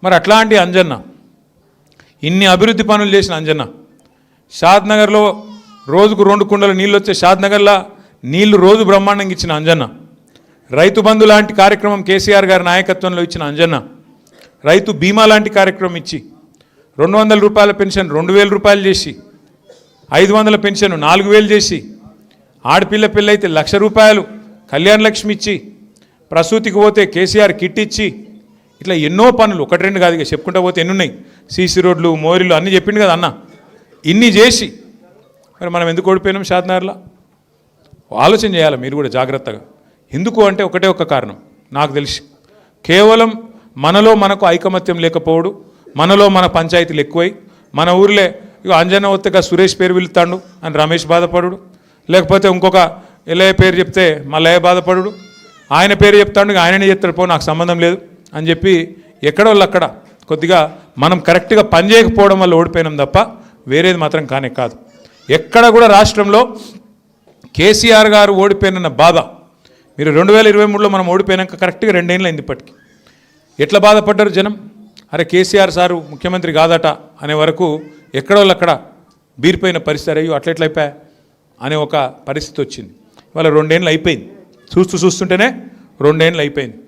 మరి అట్లాంటి అంజన్న ఇన్ని అభివృద్ధి పనులు చేసిన అంజన్న షాద్నగర్లో రోజుకు 2 కుండల నీళ్ళు వచ్చే షాద్నగర్లో నీళ్లు రోజు బ్రహ్మాండంగా ఇచ్చిన అంజన్న, రైతు బంధు లాంటి కార్యక్రమం కేసీఆర్ గారి నాయకత్వంలో ఇచ్చిన అంజన్న, రైతు బీమా లాంటి కార్యక్రమం ఇచ్చి 200 రూపాయల పెన్షన్ 2000 రూపాయలు చేసి 500 పెన్షన్ 4000 చేసి ఆడపిల్ల పెళ్ళైతే 1,00,000 రూపాయలు కళ్యాణ లక్ష్మి ఇచ్చి ప్రసూతికి పోతే కేసీఆర్ కిట్ ఇచ్చి ఇట్లా ఎన్నో పనులు 1-2 కాదు ఇక చెప్పుకుంటా పోతే ఎన్ని ఉన్నాయి, సీసీ రోడ్లు మోరీలు అన్నీ చెప్పిండు కదా అన్న. ఇన్ని చేసి మరి మనం ఎందుకు ఓడిపోయినాం షాద్నగర్లో? ఆలోచన చేయాలి మీరు కూడా జాగ్రత్తగా. ఎందుకు అంటే ఒకటే ఒక కారణం నాకు తెలిసి, కేవలం మనలో మనకు ఐకమత్యం లేకపోవడు, మనలో మన పంచాయతీలు ఎక్కువై మన ఊర్లే ఇక అంజన్న ఒత్తగా సురేష్ పేరు పిలుతాడు అని రమేష్ బాధపడు, లేకపోతే ఇంకొక ఎల్లయ్య పేరు చెప్తే మల్లయ్య బాధపడు, ఆయన పేరు చెప్తాడు ఆయననే చెప్తాడు పో నాకు సంబంధం లేదు అని చెప్పి ఎక్కడోళ్ళు అక్కడ కొద్దిగా మనం కరెక్ట్గా పనిచేయకపోవడం వల్ల ఓడిపోయినాం తప్ప వేరేది మాత్రం కానే కాదు. ఎక్కడ కూడా రాష్ట్రంలో కేసీఆర్ గారు ఓడిపోయినన్న బాధ మీరు 2023లో మనం ఓడిపోయినాక కరెక్ట్గా 2 ఏళ్ళు అయింది ఇప్పటికి. ఎట్లా బాధపడ్డారు జనం, అరే కేసీఆర్ సారు ముఖ్యమంత్రి కాదట అనే వరకు ఎక్కడోళ్ళు అక్కడ బీరిపోయిన పరిస్థితి, అయ్యో అట్లెట్లయిపోయా అనే ఒక పరిస్థితి వచ్చింది. ఇవాళ 2 ఏళ్ళు అయిపోయింది, చూస్తుంటేనే 2 ఏళ్ళు అయిపోయింది.